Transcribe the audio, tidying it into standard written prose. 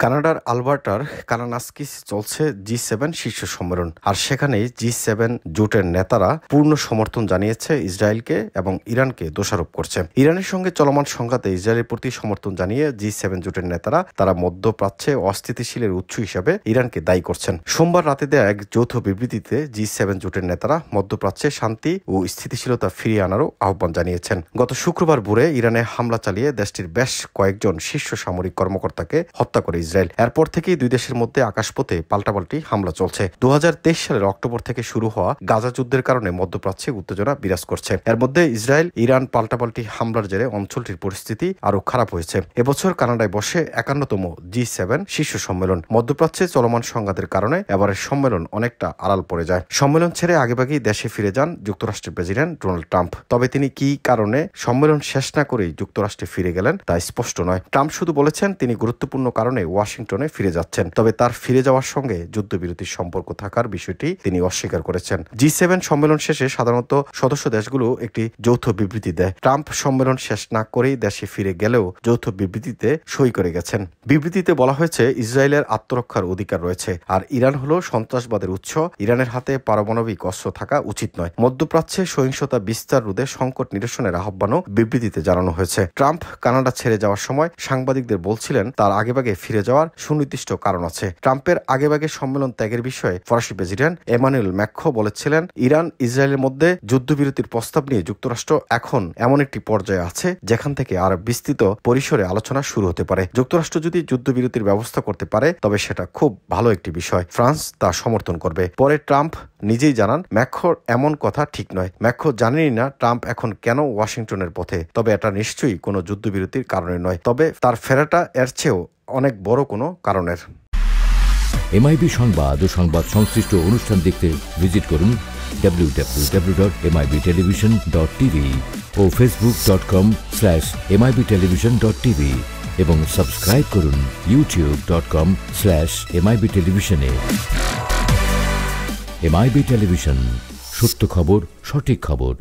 কানাডার আলবার্টার কানানাস্কিস চলছে G7 শীর্ষ সম্মেলন, আর সেখানে G7 জোটের নেতারা পূর্ণ সমর্থন জানিয়েছে ইসরায়েলকে এবং ইরানকে দোষারোপ করছে। ইরানের সঙ্গে চলমান সংঘাতে ইসরায়েলের প্রতি সমর্থন জানিয়ে G7 জোটের নেতারা তারা মধ্যপ্রাচ্যে অস্থিতিশীলের উৎস হিসাবে ইরানকে দায়ী করছেন। সোমবার রাতে দেয়া এক যৌথ বিবৃতিতে G7 জোটের নেতারা মধ্যপ্রাচ্যে শান্তি ও স্থিতিশীলতা ফিরিয়ে আনারও আহ্বান জানিয়েছেন। গত শুক্রবার ভোরে ইরানে হামলা চালিয়ে দেশটির বেশ কয়েকজন শীর্ষ সামরিক কর্মকর্তাকে হত্যা করে ইসরায়েল। এরপর থেকেই দুই দেশের মধ্যে আকাশপথে পাল্টাপাল্টি হামলা চলছে। 2023 সালের অক্টোবর থেকে শুরু হওয়া গাজা যুদ্ধের কারণে মধ্যপ্রাচ্যে উত্তেজনা বিরাজ করছে। এর মধ্যে ইসরায়েল ইরান পাল্টাপাল্টি হামলার জেরে অঞ্চলটির পরিস্থিতি আরও খারাপ হয়েছে। এবছর কানাডায় বসে 51তম G7 শীর্ষ সম্মেলন। মধ্যপ্রাচ্যে চলমান সংঘাতের কারণে এবারের সম্মেলন অনেকটা আড়াল পড়ে যায়। সম্মেলন ছেড়ে আগেভাগেই দেশে ফিরে যান যুক্তরাষ্ট্রের প্রেসিডেন্ট ডোনাল্ড ট্রাম্প। তবে তিনি কী কারণে সম্মেলন শেষ না করেই যুক্তরাষ্ট্রে ফিরে গেলেন তা স্পষ্ট নয়। ট্রাম্প শুধু বলেছেন তিনি গুরুত্বপূর্ণ কারণে ওয়াশিংটনে ফিরে যাচ্ছেন, তবে তার ফিরে যাওয়ার সঙ্গে যুদ্ধবিরতির সম্পর্ক থাকার বিষয়টি তিনি অস্বীকার করেছেন। G7 সম্মেলন শেষে সাধারণত সদস্য দেশগুলো একটি যৌথ বিবৃতি দেয়। ট্রাম্প সম্মেলন শেষ না করেই দেশে ফিরে গেলেও যৌথ বিবৃতিতে সই করে গেছেন। বিবৃতিতে বলা হয়েছে ইসরায়েলের আত্মরক্ষার অধিকার রয়েছে, আর ইরান হলো সন্ত্রাসবাদের উৎস। ইরানের হাতে পারমাণবিক অস্ত্র থাকা উচিত নয়। মধ্যপ্রাচ্যে সহিংসতা বিস্তার রোধে সংকট নিরসনের আহ্বানও বিবৃতিতে জানানো হয়েছে। ট্রাম্প কানাডা ছেড়ে যাওয়ার সময় সাংবাদিকদের বলছিলেন তার আগেভাগে ফিরে যাওয়ার সুনির্দিষ্ট কারণ আছে। ট্রাম্পের আগেভাগে সম্মেলন ত্যাগের বিষয়ে ফরাসি প্রেসিডেন্ট এমানুয়েল ম্যাক্রো বলেছিলেন ইরান ইসরায়েলের মধ্যে যুদ্ধবিরতির প্রস্তাব নিয়ে যুক্তরাষ্ট্র এখন এমন একটি পর্যায়ে আছে যেখান থেকে আর বিস্তৃত পরিসরে আলোচনা শুরু হতে পারে। যুক্তরাষ্ট্র যদি যুদ্ধবিরতির ব্যবস্থা করতে পারে তবে সেটা খুব ভালো একটি বিষয়। ফ্রান্স তা সমর্থন করবে। পরে ট্রাম্প নিজেই জানান ম্যাক্রোর এমন কথা ঠিক নয়। ম্যাক্রো জানেনই না ট্রাম্প এখন কেন ওয়াশিংটনের পথে, তবে এটা নিশ্চয়ই কোনো যুদ্ধবিরতির কারণে নয়, তবে তার ফেরাটা এর চেয়েও অনেক বড় কোনো কারণের। এমআইবি সংবাদ ও সংবাদ সংশ্লিষ্ট অনুষ্ঠান দেখতে ভিজিট করুন www.mibtelevision.tv ও facebook.com/mibtelevision.tv এবং সাবস্ক্রাইব করুন youtube.com/mibtelevision এ। এমআইবি টেলিভিশন, সত্য খবর, সঠিক খবর।